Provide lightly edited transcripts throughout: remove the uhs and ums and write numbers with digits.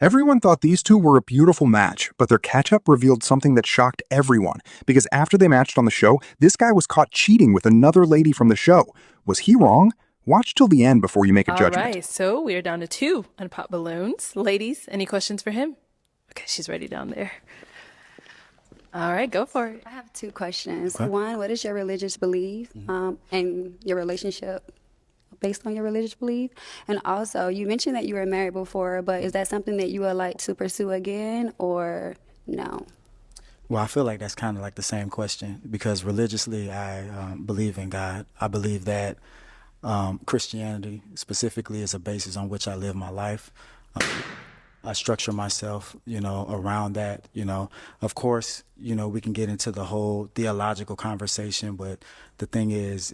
Everyone thought these two were a beautiful match, but their catch-up revealed something that shocked everyone. Because after they matched on the show, this guy was caught cheating with another lady from the show. Was he wrong? Watch till the end before you make a All judgment. right, so we are down to two on pop balloons. Ladies, any questions for him? Okay, she's ready down there. All right, go for it. I have two questions. Okay. One, what is your religious belief and your relationship based on your religious belief? And also, you mentioned that you were married before, but is that something that you would like to pursue again or no? Well, I feel like that's kind of like the same question because religiously, I believe in God. I believe that Christianity specifically is a basis on which I live my life. Um, I structure myself, around that, Of course, we can get into the whole theological conversation, but the thing is,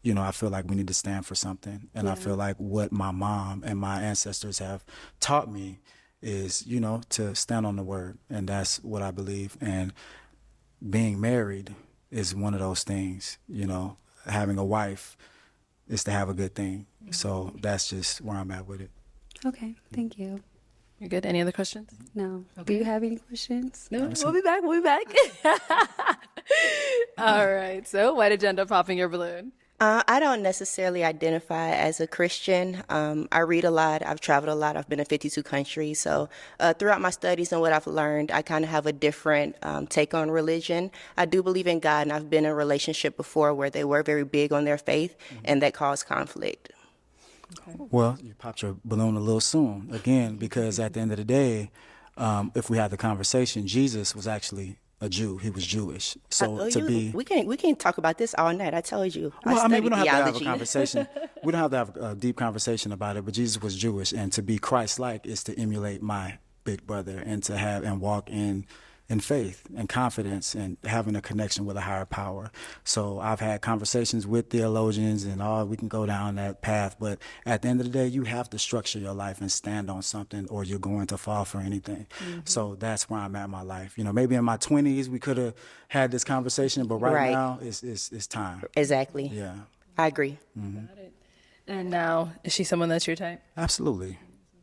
I feel like we need to stand for something. And I feel like what my mom and my ancestors have taught me is, to stand on the word. And that's what I believe. And being married is one of those things, having a wife is to have a good thing. So that's just where I'm at with it. Okay, thank you. You're good. Any other questions? No. Do Okay. you have any questions? No, we'll be back. We'll be back. All right. So, why did you end up popping your balloon? I don't necessarily identify as a Christian. I read a lot. I've traveled a lot. I've been in 52 countries. So throughout my studies and what I've learned, I kind of have a different take on religion. I do believe in God, and I've been in a relationship before where they were very big on their faith, and that caused conflict. Okay. Well, you popped your balloon a little soon, again, because at the end of the day, if we had the conversation, Jesus was actually a Jew. He was Jewish. So to be... We can talk about this all night. I told you. Well, I I mean, we studied don't have to have a theology. conversation. We don't have to have a deep conversation about it, but Jesus was Jewish, and to be Christ-like is to emulate my big brother and to have and walk in faith and confidence and having a connection with a higher power. So I've had conversations with theologians and all, we can go down that path, but at the end of the day, you have to structure your life and stand on something or you're going to fall for anything. So that's where I'm at in my life. Maybe in my 20s, we could have had this conversation, but right Right. now it's time. Exactly. Yeah, I agree. Got it. And now, is she someone that's your type? absolutely.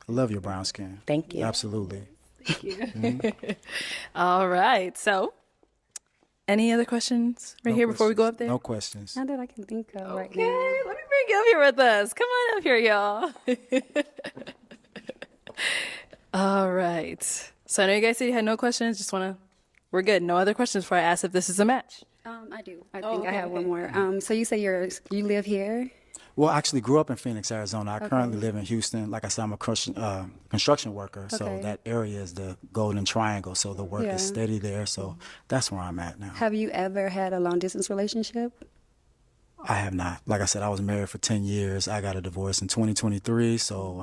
I love your brown skin. Thank you. Absolutely. Thank you. All right. So, any other questions right No here before we go up there? No questions. Not that I can think of right Okay, now. let me bring you up here with us. Come on up here, y'all. All right. So I know you guys said you had no questions. We're good. No other questions before I ask if this is a match. I do. I think I okay, have one okay. more. So you say you live here? Well, I actually grew up in Phoenix, Arizona. I currently live in Houston. Like I said, I'm a construction worker, so Okay. that area is the Golden Triangle. So the work Yeah. is steady there. So that's where I'm at now. Have you ever had a long distance relationship? I have not. Like I said, I was married for 10 years. I got a divorce in 2023. So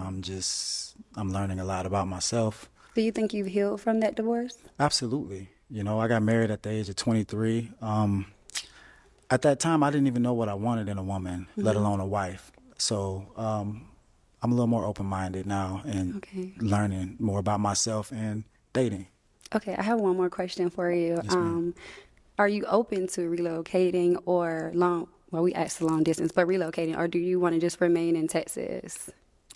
I'm learning a lot about myself. Do you think you've healed from that divorce? Absolutely. I got married at the age of 23. At that time, I didn't even know what I wanted in a woman, let alone a wife. So I'm a little more open-minded now and Okay. learning more about myself and dating. Okay, I have one more question for you. Yes, ma'am. Are you open to relocating or we asked long distance, but relocating, or do you want to just remain in Texas?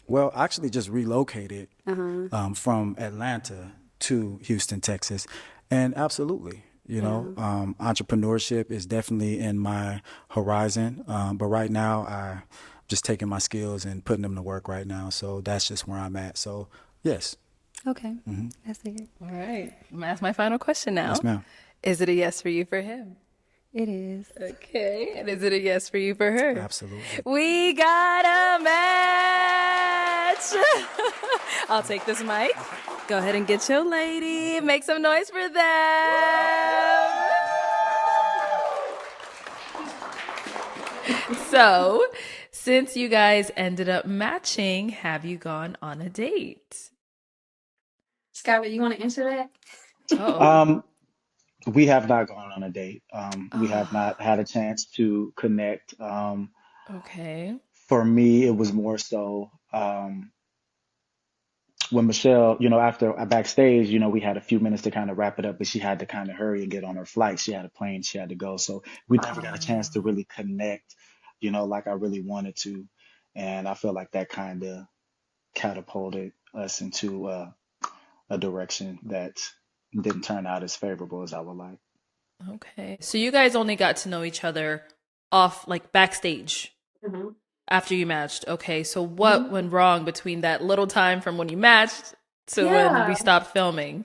Well, I actually just relocated from Atlanta to Houston, Texas. And absolutely, entrepreneurship is definitely in my horizon. But right now, I'm just taking my skills and putting them to work right now. So that's just where I'm at. So, yes. Okay, that's it. All right. I'm going to ask my final question now. Yes, ma'am. Is it a yes for you for him? It is. Okay. And is it a yes for you for her? Absolutely. We got a match. I'll take this mic. Go ahead and get your lady. Make some noise for them. So, since you guys ended up matching, have you gone on a date? Skylar, you want to answer that? Oh, We have not gone on a date. We have not had a chance to connect. okay. For me, it was more so when Michelle, after backstage, we had a few minutes to kind of wrap it up, but she had to kind of hurry and get on her flight. She had a plane she had to go. So we never got a chance to really connect, like I really wanted to. And I feel like that kind of catapulted us into a direction that didn't turn out as favorable as I would like. Okay. So you guys only got to know each other off like backstage Mhm. after you matched. Okay. So what Mhm. went wrong between that little time from when you matched to when we Yeah. stopped filming?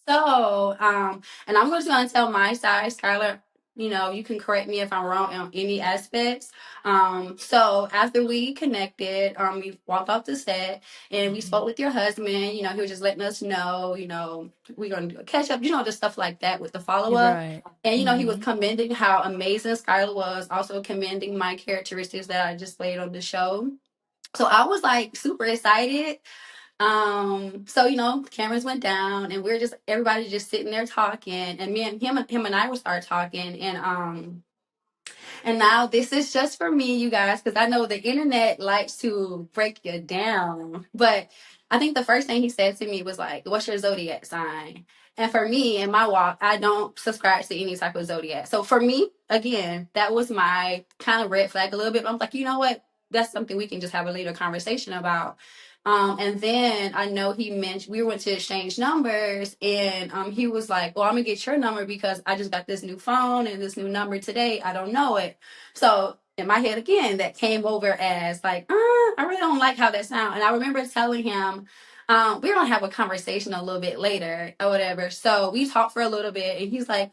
So, and I'm just gonna tell my side, Skylar. You can correct me if I'm wrong on any aspects. So after we connected, we walked off the set and we spoke with your husband. He was just letting us know, we're gonna do a catch up, just stuff like that with the follow You're up. right. And he was Mm-hmm. commending how amazing Skylar was, also commending my characteristics that I displayed on the show. So I was like super excited. So cameras went down and we're just everybody just sitting there talking, and him and I would start talking, and now this is just for me, you guys, because I know the internet likes to break you down. But I think the first thing he said to me was like, "What's your zodiac sign?" And for me, in my walk, I don't subscribe to any type of zodiac. So for me, again, that was my kind of red flag a little bit. I'm like, you know what? That's something we can just have a later conversation about. And then I know he mentioned we went to exchange numbers, and he was like, "Well, I'm gonna get your number because I just got this new phone and this new number today. I don't know it." So in my head again, that came over as like, I really don't like how that sounds. And I remember telling him, we're gonna have a conversation a little bit later or whatever. So we talked for a little bit, and he's like,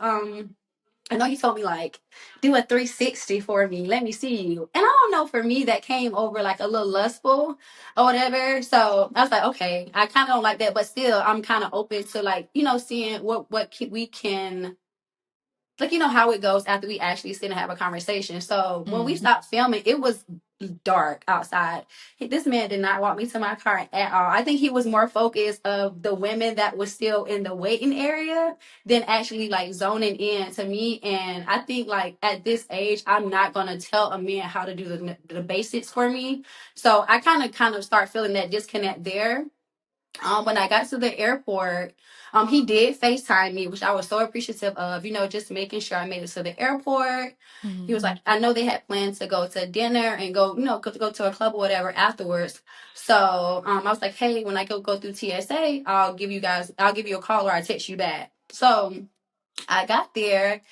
I know he told me like, do a 360 for me. Let me see you. And I don't know, for me, that came over like a little lustful or whatever. So I was like, okay, I kind of don't like that, but still, I'm kind of open to like, seeing we can, like, how it goes after we actually sit and have a conversation. So when we Mm. stopped filming, it was dark outside. This man did not walk me to my car at all. I think he was more focused of the women that was still in the waiting area than actually like zoning in to me. And I think like at this age, I'm not gonna tell a man how to do the basics for me. So I kind of start feeling that disconnect there. When I got to the airport, he did FaceTime me, which I was so appreciative of, just making sure I made it to the airport. He was Mm-hmm. like, I know they had plans to go to dinner and go, go to a club or whatever afterwards. So I was like, hey, when I go through TSA, I'll give you a call or I'll text you back. So I got there,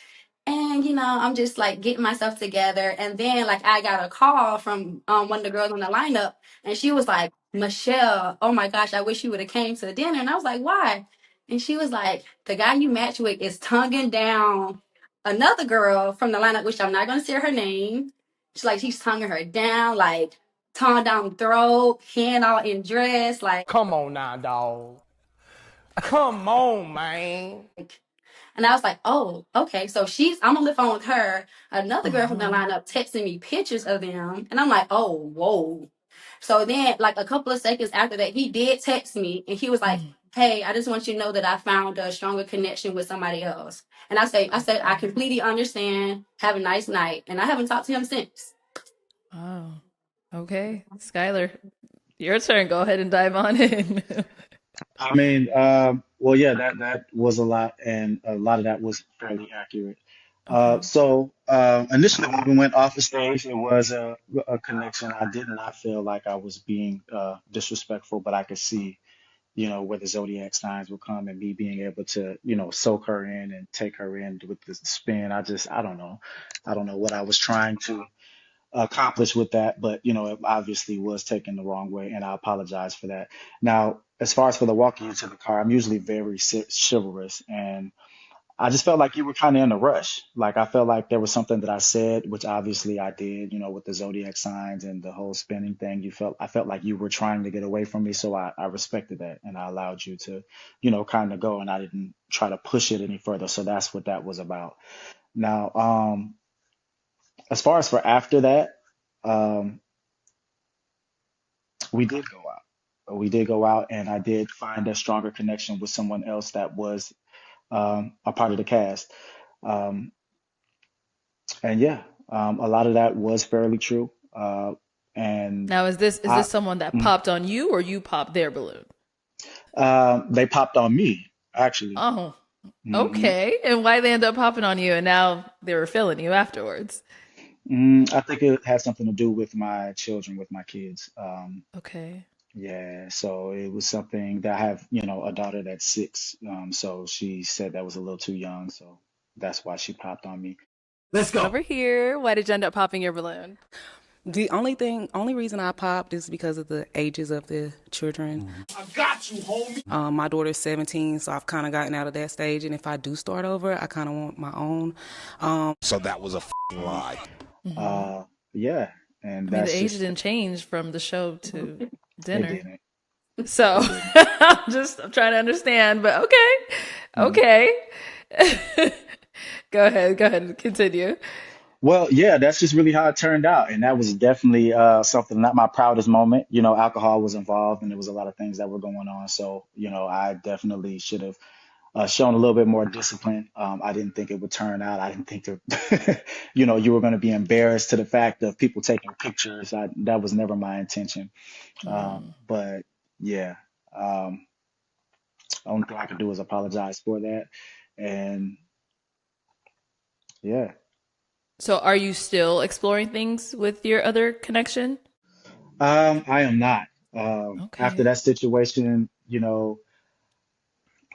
and I'm just like getting myself together, and then like I got a call from one of the girls on the lineup, and she was like, "Michelle, oh my gosh, I wish you would have came to the dinner." And I was like, "Why?" And she was like, "The guy you match with is tonguing down another girl from the lineup, which I'm not gonna say her name." She's like, he's tonguing her down, like tongue down throat, hand all in dress, like. Come on now, dog. Come on, man. And I was like, oh, okay. So I'm on the phone with her. Another girl from the Mm-hmm. lineup texting me pictures of them. And I'm like, oh, whoa. So then, like a couple of seconds after that, he did text me and he was like, hey, I just want you to know that I found a stronger connection with somebody else. And I said, I completely understand. Have a nice night. And I haven't talked to him since. Wow. Okay. Skylar, your turn. Go ahead and dive on in. I mean, well, yeah, that was a lot, and a lot of that was fairly accurate. Okay. Initially, when we went off the stage, it was a connection. I did not feel like I was being disrespectful, but I could see, where the zodiac signs would come, and me being able to, soak her in and take her in with the spin. I don't know. I don't know what I was trying to accomplish with that, but it obviously was taken the wrong way, and I apologize for that. Now, as far as for the walking into the car, I'm usually very chivalrous, and I just felt like you were kind of in a rush. Like I felt like there was something that I said, which obviously I did, with the zodiac signs and the whole spinning thing. I felt like you were trying to get away from me, so I respected that, and I allowed you to, kind of go, and I didn't try to push it any further. So that's what that was about. Now, as far as for after that, um, we did go out. We did go out, and I did find a stronger connection with someone else that was a part of the cast. Um, and yeah, a lot of that was fairly true. And Now, is this I, someone that mm, popped on you or you popped their balloon? they popped on me, actually. Oh, hmm okay. And why they end up popping on you and now they were feeling you afterwards? I think it has something to do with my children, with my kids. Okay. Yeah, so it was something that I have, a daughter that's 6. So she said that was a little too young, so that's why she popped on me. Over here. Why did you end up popping your balloon? The only reason I popped is because of the ages of the children. I got you, homie. My daughter's 17, so I've kind of gotten out of that stage. And if I do start over, I kind of want my own. So that was a lie. Yeah, and I mean, the that's age just didn't change from the show to it dinner. didn't. So It didn't. I'm trying to understand, but okay. Mhm. Okay. Go ahead, continue. Well, yeah, that's just really how it turned out, and that was definitely something not my proudest moment. Alcohol was involved, and there was a lot of things that were going on. So, I definitely should have shown a little bit more discipline. I didn't think it would turn out. I didn't think that, you were going to be embarrassed to the fact of people taking pictures. That was never my intention. But yeah, um, only thing I could do is apologize for that. And yeah, So are you still exploring things with your other connection? I am not. After Okay. that situation,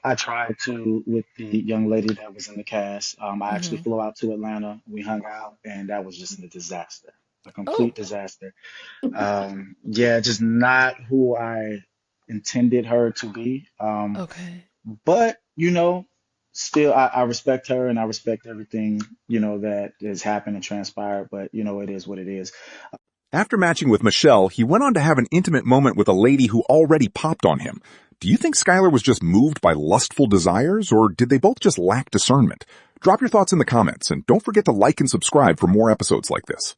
I tried to with the young lady that was in the cast. I actually Hmm. flew out to Atlanta. We hung out, and that was just a disaster, a Oh, complete disaster. Yeah, just not who I intended her to be. okay. But still, I respect her and I respect everything that has happened and transpired. But it is what it is. After matching with Michelle, he went on to have an intimate moment with a lady who already popped on him. Do you think Skylar was just moved by lustful desires, or did they both just lack discernment? Drop your thoughts in the comments, and don't forget to like and subscribe for more episodes like this.